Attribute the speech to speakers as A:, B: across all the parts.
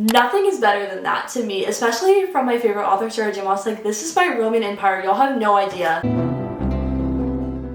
A: Nothing is better than that to me, especially from my favorite author, Sarah J. Maas. Like, this is my Roman Empire. Y'all have no idea.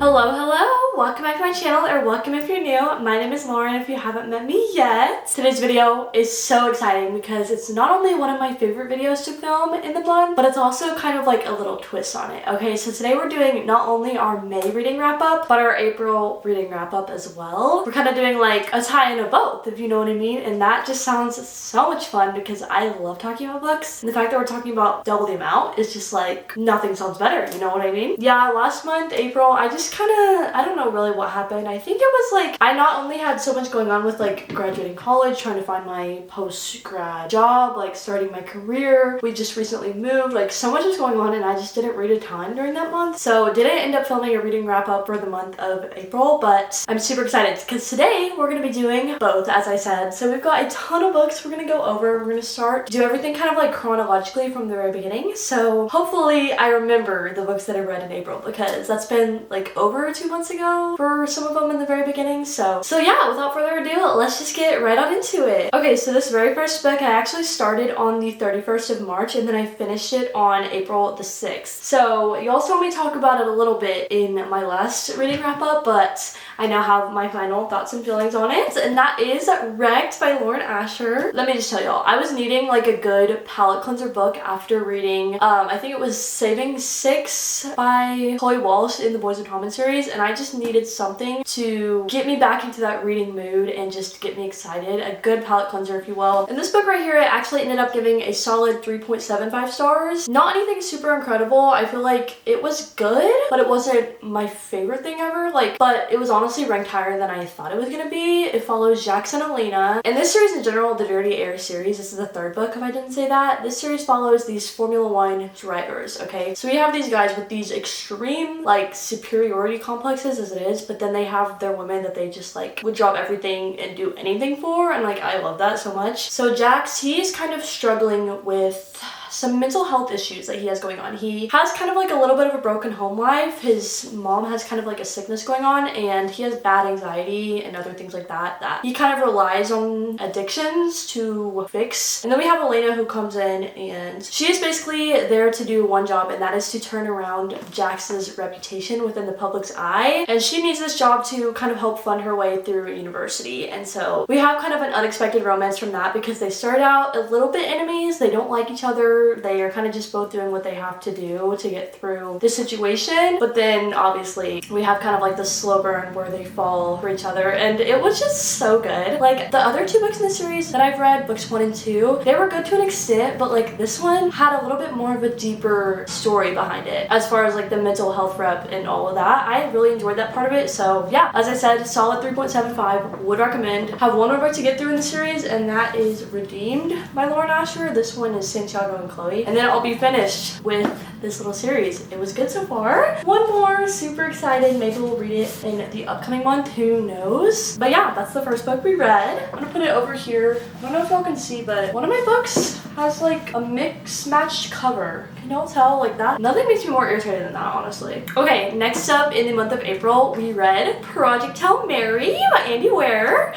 A: Hello, welcome back to my channel, or welcome if you're new. My name is Lauren if you haven't met me yet. Today's video is so exciting because it's not only one of my favorite videos to film in the month, but it's also kind of like a little twist on it. Okay, so today we're doing not only our May reading wrap up, but our April reading wrap up as well. We're kind of doing like a tie-in of both, if you know what I mean, and that just sounds so much fun because I love talking about books, and the fact that we're talking about double the amount is just like, nothing sounds better, you know what I mean? Yeah, last month, April, I just I don't know really what happened. I think it was like, I not only had so much going on with like graduating college, trying to find my post-grad job, like starting my career. We just recently moved, like so much was going on and I just didn't read a ton during that month. So didn't end up filming a reading wrap up for the month of April, but I'm super excited because today we're going to be doing both, as I said. So we've got a ton of books we're going to go over. We're going to do everything kind of like chronologically from the very beginning. So hopefully I remember the books that I read in April because that's been like over 2 months ago for some of them in the very beginning. So yeah, without further ado, let's just get right on into it. Okay, so this very first book I actually started on the 31st of March and then I finished it on April the 6th. So you all saw me talk about it a little bit in my last reading wrap up, but I now have my final thoughts and feelings on it, and that is Wrecked by Lauren Asher. Let me just tell y'all, I was needing like a good palate cleanser book after reading, I think it was Saving Six by Chloe Walsh in the Boys of Tommen series, and I just needed something to get me back into that reading mood and just get me excited. A good palate cleanser, if you will. And this book right here, I actually ended up giving a solid 3.75 stars. Not anything super incredible. I feel like it was good, but it wasn't my favorite thing ever. But it was honestly ranked higher than I thought it was gonna be. It follows Jax and Elena. And this series in general, the Dirty Air series, this is the third book if I didn't say that. This series follows these Formula One drivers, okay? So we have these guys with these extreme like superiority complexes as it is, but then they have their women that they just like would drop everything and do anything for, and like I love that so much. So Jax, he's kind of struggling with some mental health issues that he has going on. He has kind of like a little bit of a broken home life. His mom has kind of like a sickness going on, and he has bad anxiety and other things like that he kind of relies on addictions to fix. And then we have Elena, who comes in and she is basically there to do one job, and that is to turn around Jax's reputation within the public's eye, and she needs this job to kind of help fund her way through university. And so we have kind of an unexpected romance from that because they start out a little bit enemies. They don't like each other. They are kind of just both doing what they have to do to get through the situation, but then obviously we have kind of like the slow burn where they fall for each other, and it was just so good. Like the other two books in the series that I've read, books 1 and 2, they were good to an extent, but like this one had a little bit more of a deeper story behind it as far as like the mental health rep and all of that. I really enjoyed that part of it. So yeah, as I said, solid 3.75, would recommend. Have one more book to get through in the series, and that is Redeemed by Lauren Asher. This one is Santiago and Chloe, and then I'll be finished with this little series. It was good so far. One more, super excited. Maybe we'll read it in the upcoming month, who knows? But yeah, that's the first book we read. I'm gonna put it over here. I don't know if y'all can see, but one of my books has like a mix matched cover. Can y'all tell? Like that? Nothing makes me more irritated than that, honestly. Okay, next up in the month of April, we read Project Hail Mary by Andy Weir.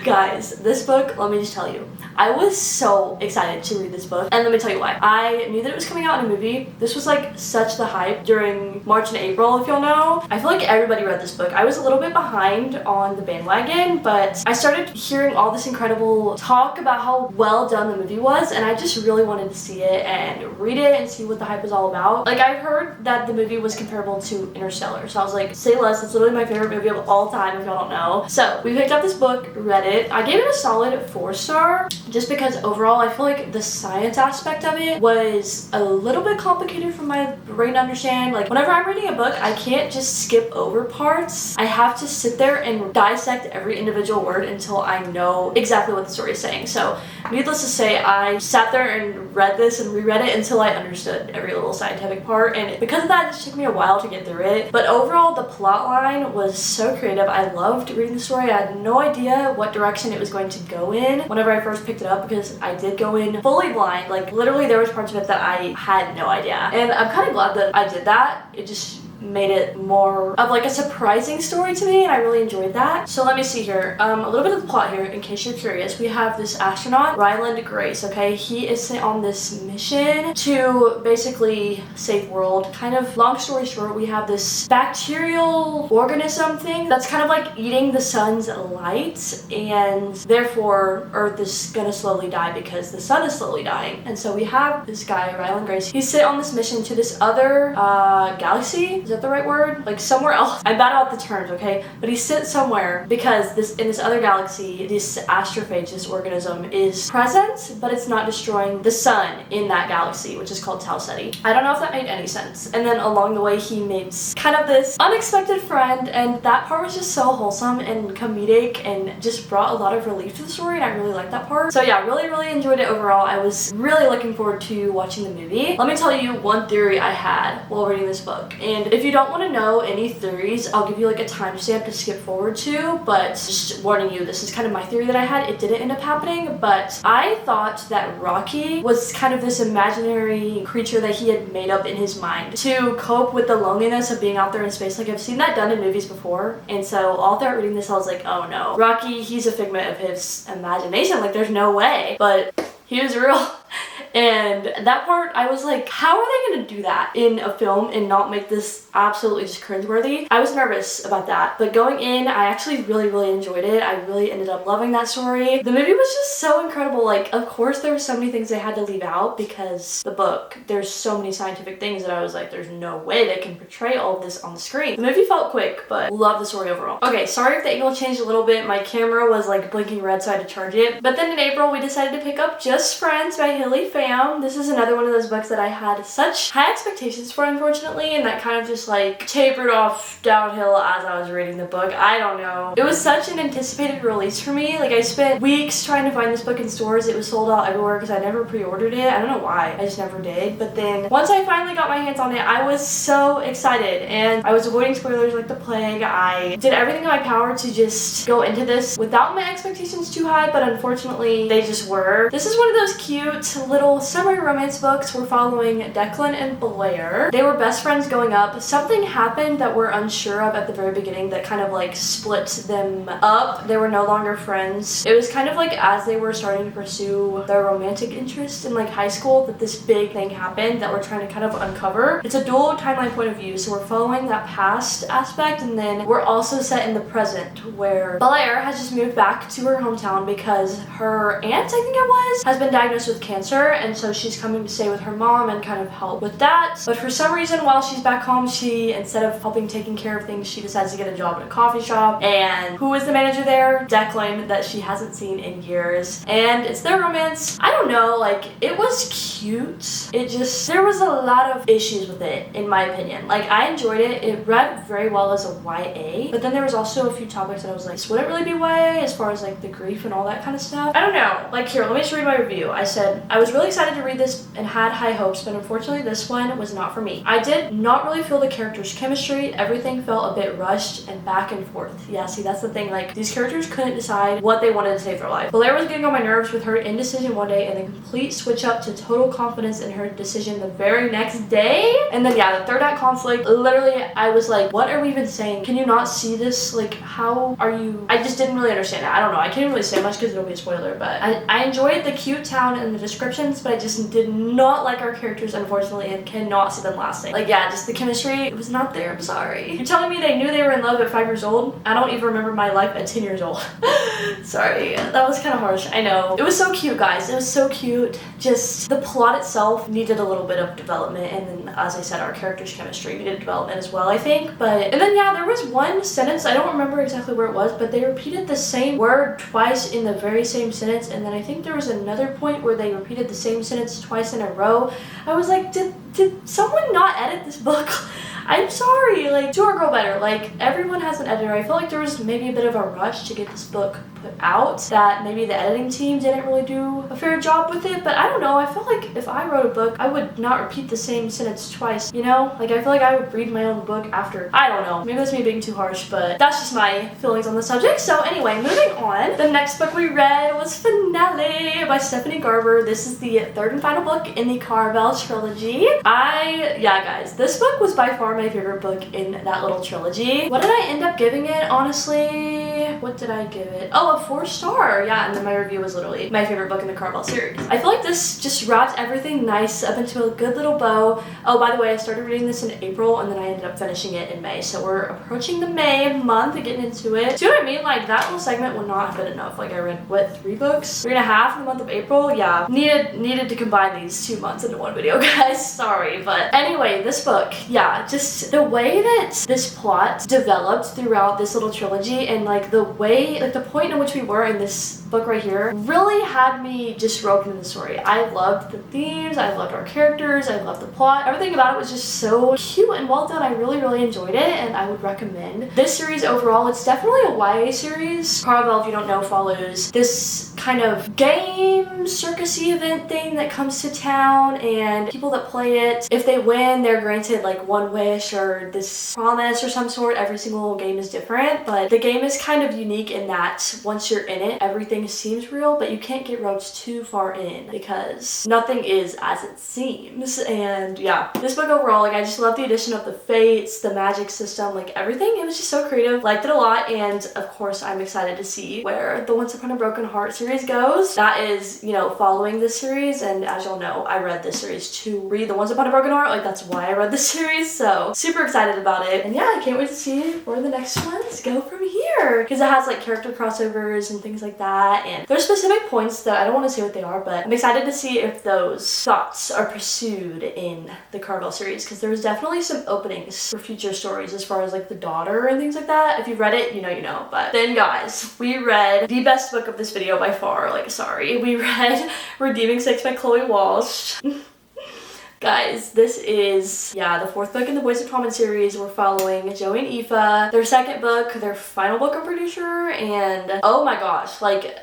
A: Guys, this book, let me just tell you, I was so excited to read this book, and let me tell you why. I knew that it was coming out in a movie. This was like such the hype during March and April, if y'all know. I feel like everybody read this book. I was a little bit behind on the bandwagon, but I started hearing all this incredible talk about how well done the movie was, and I just really wanted to see it and read it and see what the hype was all about. Like, I've heard that the movie was comparable to Interstellar, so I was like, say less. It's literally my favorite movie of all time, if y'all don't know. So we picked up this book, read it. I gave it a solid 4-star, just because overall I feel like the science aspect of it was a little bit complicated for my brain to understand. Like, whenever I'm reading a book, I can't just skip over parts. I have to sit there and dissect every individual word until I know exactly what the story is saying. So needless to say, I sat there and read this and reread it until I understood every little scientific part, and because of that, it just took me a while to get through it. But overall, the plot line was so creative. I loved reading the story. I had no idea what direction it was going to go in whenever I first picked it up, because I did go in fully blind. Like, literally there was parts of it that I had no idea, and I'm kind of glad that I did that. It just made it more of like a surprising story to me, and I really enjoyed that. So let me see here. A little bit of the plot here, in case you're curious. We have this astronaut, Ryland Grace, okay? He is sent on this mission to basically save the world. Kind of, long story short, we have this bacterial organism thing that's kind of like eating the sun's light, and therefore Earth is gonna slowly die because the sun is slowly dying. And so we have this guy, Ryland Grace. He's sent on this mission to this other galaxy. Is that the right word? Like somewhere else. I'm bad about the terms, okay? But he's sent somewhere because in this other galaxy, this astrophage, this organism, is present, but it's not destroying the sun in that galaxy, which is called Tau Ceti. I don't know if that made any sense. And then along the way, he meets kind of this unexpected friend, and that part was just so wholesome and comedic and just brought a lot of relief to the story, and I really liked that part. So yeah, really enjoyed it overall. I was really looking forward to watching the movie. Let me tell you one theory I had while reading this book. And if you don't want to know any theories, I'll give you like a timestamp to skip forward to, but just warning you, this is kind of my theory that I had. It didn't end up happening, but I thought that Rocky was kind of this imaginary creature that he had made up in his mind to cope with the loneliness of being out there in space. Like, I've seen that done in movies before, and so all throughout reading this I was like, oh no, Rocky, he's a figment of his imagination, like there's no way. But he was real. And that part, I was like, how are they gonna do that in a film and not make this absolutely just cringeworthy? I was nervous about that, but going in, I actually really enjoyed it. I really ended up loving that story. The movie was just so incredible. Like, of course there were so many things they had to leave out because the book, there's so many scientific things that I was like, there's no way they can portray all of this on the screen. The movie felt quick, but love the story overall. Okay, sorry if the angle changed a little bit. My camera was like blinking red, so I had to charge it. But then in April, we decided to pick up Just Friends by Hilly Pham. This is another one of those books that I had such high expectations for, unfortunately, and that kind of just like tapered off downhill as I was reading the book. I don't know. It was such an anticipated release for me. Like, I spent weeks trying to find this book in stores. It was sold out everywhere because I never pre-ordered it. I don't know why. I just never did. But then once I finally got my hands on it, I was so excited, and I was avoiding spoilers like the plague. I did everything in my power to just go into this without my expectations too high, but unfortunately they just were. This is one of those cute little summer romance books. We're following Declan and Blair. They were best friends going up. Something happened that we're unsure of at the very beginning that kind of like split them up. They were no longer friends. It was kind of like as they were starting to pursue their romantic interest in like high school that this big thing happened that we're trying to kind of uncover. It's a dual timeline point of view, so we're following that past aspect, and then we're also set in the present where Blair has just moved back to her hometown because her aunt, I think it was, has been diagnosed with cancer, and so she's coming to stay with her mom and kind of help with that. But for some reason, while she's back home, she, instead of helping taking care of things, she decides to get a job at a coffee shop. And who is the manager there? Declan, that she hasn't seen in years. And it's their romance. I don't know, like, it was cute. It just, there was a lot of issues with it, in my opinion. Like, I enjoyed it. It read very well as a YA, but then there was also a few topics that I was like, this wouldn't really be YA, as far as like the grief and all that kind of stuff. I don't know. Like, here, let me just read my review. I said, I was really excited to read this and had high hopes, but unfortunately this one was not for me. I did not really feel the characters' chemistry. Everything felt a bit rushed and back and forth. Yeah, see, that's the thing. Like, these characters couldn't decide what they wanted to save their life. Blair was getting on my nerves with her indecision one day and the complete switch up to total confidence in her decision the very next day. And then yeah, the third act conflict, literally I was like, what are we even saying? Can you not see this? Like, how are you? I just didn't really understand it. I don't know. I can't really say much because it'll be a spoiler, but I enjoyed the cute town and the descriptions, but I just did not like our characters, unfortunately, and cannot see them lasting. Like, yeah, just the chemistry, it was not there. I'm sorry. You're telling me they knew they were in love at 5 years old? I don't even remember my life at 10 years old. Sorry, that was kind of harsh. I know. It was so cute, guys. It was so cute. Just the plot itself needed a little bit of development, and then, as I said, our characters' chemistry needed development as well, I think. But, and then yeah, there was one sentence, I don't remember exactly where it was, but they repeated the same word twice in the very same sentence, and then I think there was another point where they repeated the same sentence twice in a row. I was like, did someone not edit this book? I'm sorry, like, do our girl better. Like, everyone has an editor. I feel like there was maybe a bit of a rush to get this book put out, that maybe the editing team didn't really do a fair job with it. But I don't know, I feel like if I wrote a book, I would not repeat the same sentence twice, you know? Like, I feel like I would read my own book after. I don't know, maybe that's me being too harsh, but that's just my feelings on the subject. So anyway, moving on. The next book we read was Finale by Stephanie Garber. This is the third and final book in the Carvel trilogy. Yeah guys, this book was by far my favorite book in that little trilogy. What did I end up giving it, honestly? What did I give it? Oh, a 4-star. Yeah, and then my review was literally my favorite book in the Carvel series. I feel like this just wrapped everything nice up into a good little bow. Oh, by the way, I started reading this in April and then I ended up finishing it in May. So we're approaching the May month and getting into it. See what I mean? Like, that little segment would not have been enough. Like, I read, what, 3 books? 3.5 in the month of April? Yeah. Needed to combine these 2 months into one video, guys. Sorry. But anyway, this book, yeah, just the way that this plot developed throughout this little trilogy, and like the way, like the point in which we were in this book right here really had me just roped into the story. I loved the themes, I loved our characters, I loved the plot. Everything about it was just so cute and well done. I really enjoyed it, and I would recommend this series overall. It's definitely a YA series. Carvel, if you don't know, follows this kind of game circusy event thing that comes to town, and people that play it, if they win, they're granted like one wish or this promise or some sort. Every single game is different, but the game is kind of unique in that once you're in it, everything seems real, but you can't get roped too far in because nothing is as it seems. And yeah, this book overall, like, I just love the addition of the fates, the magic system, like everything. It was just so creative. Liked it a lot, and of course I'm excited to see where the Once Upon a Broken Heart series goes. That is, you know, following this series, and as y'all know, I read this series to read the Once Upon a Broken Heart. Like, that's why I read this series, so super excited about it. And yeah, I can't wait to see where the next ones go from here, because it has like character crossovers and things like that, and there's specific points that I don't want to say what they are, but I'm excited to see if those thoughts are pursued in the Carvel series, because there's definitely some openings for future stories as far as like the daughter and things like that. If you've read it, you know. But then guys, we read the best book of this video by far. Like, sorry, we read Redeeming Six by Chloe Walsh. Guys, this is, yeah, the 4th book in the Boys of Tommen series. We're following Joey and Aoife, their 2nd book, their final book, I'm pretty sure, and oh my gosh, like,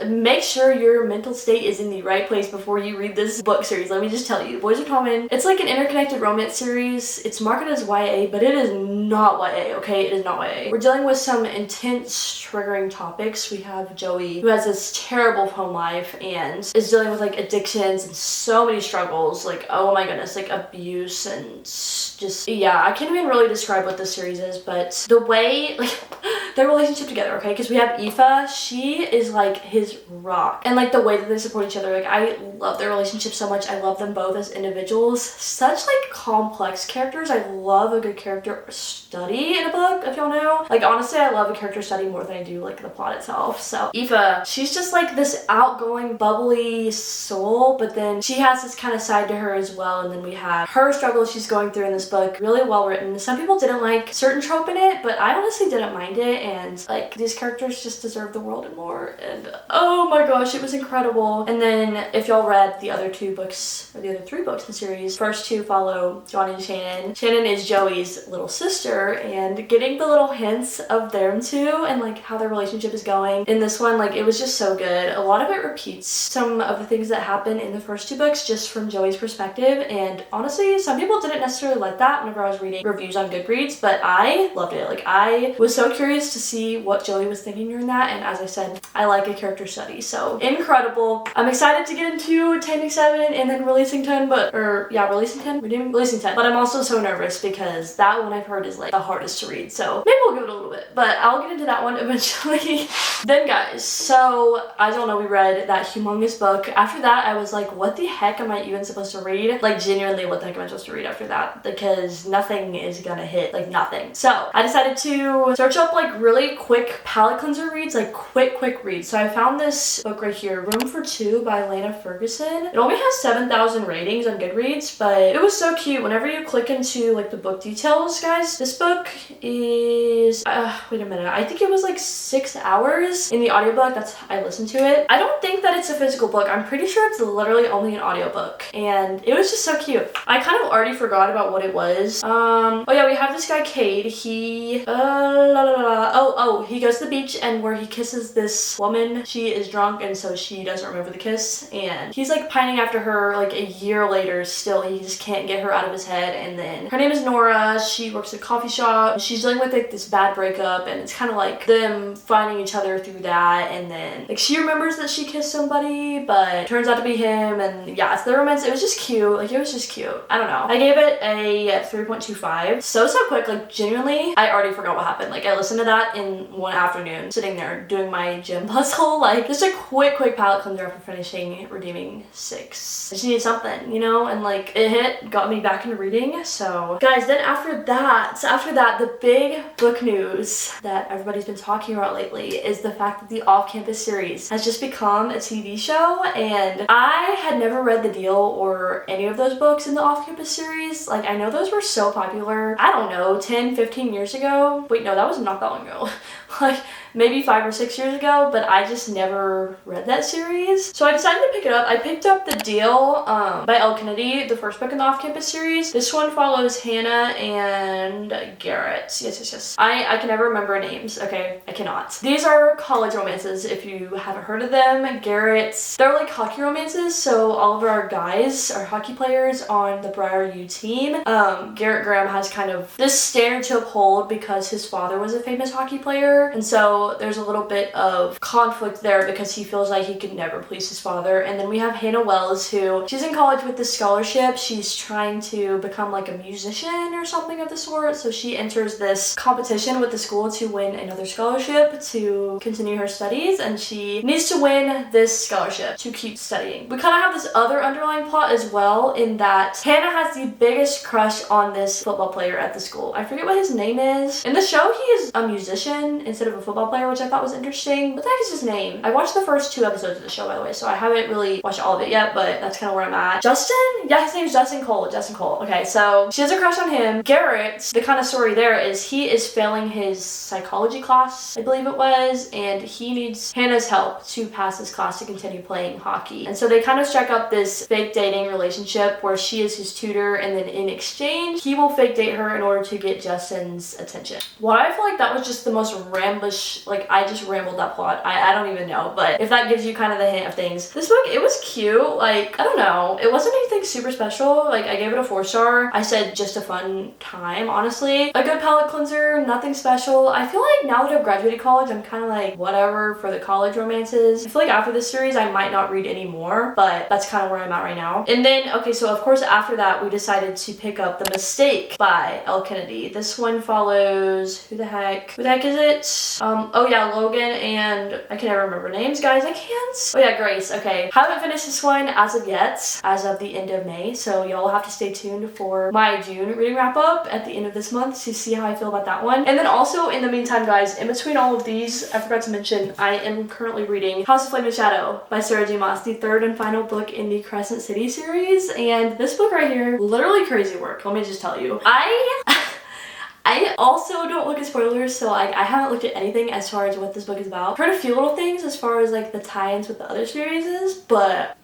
A: make sure your mental state is in the right place before you read this book series. Let me just tell you, Boys of Tommen, it's like an interconnected romance series. It's marketed as YA, but it is not YA, okay? It is not YA. We're dealing with some intense, triggering topics. We have Joey, who has this terrible home life and is dealing with like addictions and so many struggles. Like, oh my goodness, like abuse and just, yeah, I can't even really describe what this series is, but the way, like, their relationship together, okay? Because we have Aoife, she is like his rock, and like the way that they support each other, like, I love their relationship so much. I love them both as individuals. Such like complex characters. I love a good character study in a book, if y'all know. Like, honestly, I love a character study more than I do like the plot itself. So Aoife, she's just like this outgoing, bubbly soul, but then she has this kind of side to her as well. And then we have her struggles she's going through in this book. Really well written. Some people didn't like certain trope in it, but I honestly didn't mind it, and like these characters just deserve the world and more, and oh my gosh, it was incredible. And then if y'all read the other 2 books, or the other 3 books in the series, first 2 follow Johnny and Shannon. Shannon is Joey's little sister, and getting the little hints of them two and like how their relationship is going in this one, like, it was just so good. A lot of it repeats some of the things that happen in the first 2 books just from Joey's perspective, and honestly, some people didn't necessarily like that whenever I was reading reviews on Goodreads, but I loved it. Like, I was so curious to see what Joey was thinking during that, and as I said, I like a character study, so incredible. I'm excited to get into Taming 7 and then Releasing 10, releasing 10, but I'm also so nervous because that one I've heard is like the hardest to read, so maybe we'll give it a little bit, but I'll get into that one eventually. Then guys, so as y'all know, we read that humongous book. After that, I was like, what the heck am I even supposed to read? Like, genuinely, what the heck am I supposed to read after that? Because nothing is gonna hit, like nothing. So I decided to search up like really quick palate cleanser reads, like quick reads. So I found this book right here, Room for Two by Lana Ferguson. It only has 7,000 ratings on Goodreads, but it was so cute. Whenever you click into like the book details, guys, this book is, wait a minute, I think it was like 6 hours in the audiobook. That's, I listened to it. I don't think that it's a physical book. I'm pretty sure it's literally only an audiobook, and it was just so cute. I kind of already forgot about what it it was. Oh yeah, we have this guy Cade. He he goes to the beach and where he kisses this woman. She is drunk and so she doesn't remember the kiss, and he's like pining after her like a year later. Still, he just can't get her out of his head. And then her name is Nora. She works at a coffee shop. She's dealing with like this bad breakup, and it's kind of like them finding each other through that. And then like she remembers that she kissed somebody, but it turns out to be him. And yeah, it's the romance. It was just cute. Like, it was just cute. I don't know. I gave it a 3.25. So quick. Like, genuinely, I already forgot what happened. Like, I listened to that in one afternoon, sitting there doing my gym puzzle. Like, just a quick palette cleanser after finishing Redeeming 6. I just needed something, you know? And like, it got me back into reading. So guys, then after that, the big book news that everybody's been talking about lately is the fact that the Off-Campus series has just become a TV show. And I had never read The Deal or any of those books in the Off-Campus series. Like, I know those were so popular, I don't know, 10, 15 years ago. Wait, no, that was not that long ago. Like, maybe 5 or 6 years ago, but I just never read that series. So I decided to pick it up. I picked up The Deal by Elle Kennedy, the first book in the Off-Campus series. This one follows Hannah and Garrett. Yes. I can never remember names, okay? I cannot. These are college romances, if you haven't heard of them. Garrett's, they're like hockey romances, so all of our guys are hockey players on the Briar U team. Garrett Graham has kind of this standard to uphold because his father was a famous hockey player, and so there's a little bit of conflict there because he feels like he could never please his father. And then we have Hannah Wells, who she's in college with this scholarship. She's trying to become like a musician or something of the sort, so she enters this competition with the school to win another scholarship to continue her studies, and she needs to win this scholarship to keep studying. We kind of have this other underlying plot as well, in that Hannah has the biggest crush on this football player at the school. I forget what his name is. In the show, he is a musician instead of a football player, which I thought was interesting. What the heck is his name? I watched the first 2 episodes of the show, by the way, so I haven't really watched all of it yet, but that's kind of where I'm at. Justin? Yeah, his name's Justin Cole. Okay, so she has a crush on him. Garrett, the kind of story there is he is failing his psychology class, I believe it was, and he needs Hannah's help to pass his class to continue playing hockey. And so they kind of strike up this fake dating relationship where she is his tutor, and then in exchange, he will fake date her in order to get Justin's attention. Well, I feel like that was just the most ramblish, like, I just rambled that plot. I don't even know, but if that gives you kind of the hint of things. This book, it was cute. Like, I don't know. It wasn't anything super special. Like, I gave it a 4-star. I said just a fun time, honestly. A good palette cleanser, nothing special. I feel like now that I've graduated college, I'm kind of like, whatever for the college romances. I feel like after this series, I might not read any more, but that's kind of where I'm at right now. And then, okay, so of course after that, we decided to pick up The Mistake by Elle Kennedy. This one follows, who the heck is it? Oh yeah, Logan and I can never remember names, guys. I can't. Oh yeah, Grace. Okay, haven't finished this one as of yet, as of the end of May, so y'all have to stay tuned for my June reading wrap up at the end of this month to see how I feel about that one. And then also in the meantime, guys, in between all of these, I forgot to mention I am currently reading House of Flame and Shadow by Sarah J. Maas, the 3rd and final book in the Crescent City series. And this book right here, literally crazy work. Let me just tell you. I also don't look at spoilers, so like I haven't looked at anything as far as what this book is about. Heard a few little things as far as like the tie-ins with the other series, but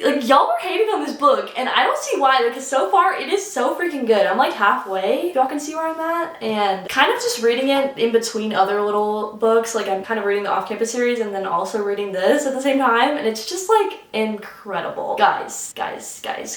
A: like, y'all were hating on this book, and I don't see why, because so far it is so freaking good. I'm like halfway, if y'all can see where I'm at, and kind of just reading it in between other little books. Like, I'm kind of reading the Off-Campus series and then also reading this at the same time, and it's just like incredible. Guys,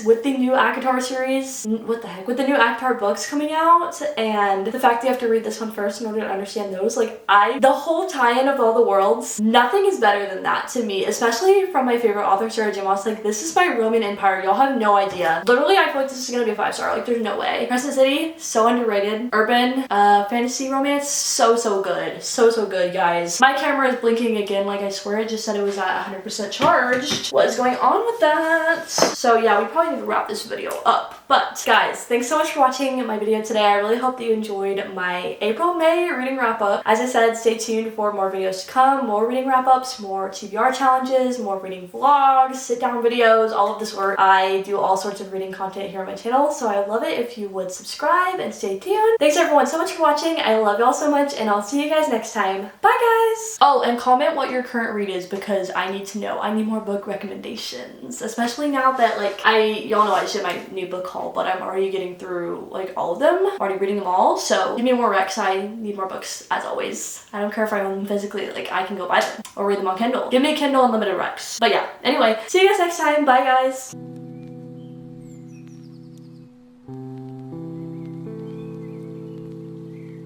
A: with the new ACOTAR series, what the heck, with the new ACOTAR books coming out, and the fact that you have to read this one first in order to understand those, like, the whole tie-in of all the worlds, nothing is better than that to me, especially from my favorite author, Sarah J. Maas. Like, this is my Roman Empire. Y'all have no idea. Literally, I feel like this is gonna be a 5-star. Like, there's no way. Crescent City, so underrated. Urban fantasy romance, so good. So good, guys. My camera is blinking again. Like, I swear it just said it was at 100% charged. What is going on with that? So yeah, we probably need to wrap this video up. But guys, thanks so much for watching my video today. I really hope that you enjoyed my April-May reading wrap-up. As I said, stay tuned for more videos to come, more reading wrap-ups, more TBR challenges, more reading vlogs, sit-down videos, all of this work. I do all sorts of reading content here on my channel, so I would love it if you would subscribe and stay tuned. Thanks everyone so much for watching. I love y'all so much, and I'll see you guys next time. Bye guys! Oh, and comment what your current read is because I need to know. I need more book recommendations. recommendations, especially now that like y'all know I did my new book haul, but I'm already getting through like all of them, already reading them all. So give me more recs. I need more books as always. I don't care if I own them physically, like I can go buy them or read them on Kindle. Give me a Kindle Unlimited recs. But yeah, anyway, see you guys next time. Bye guys.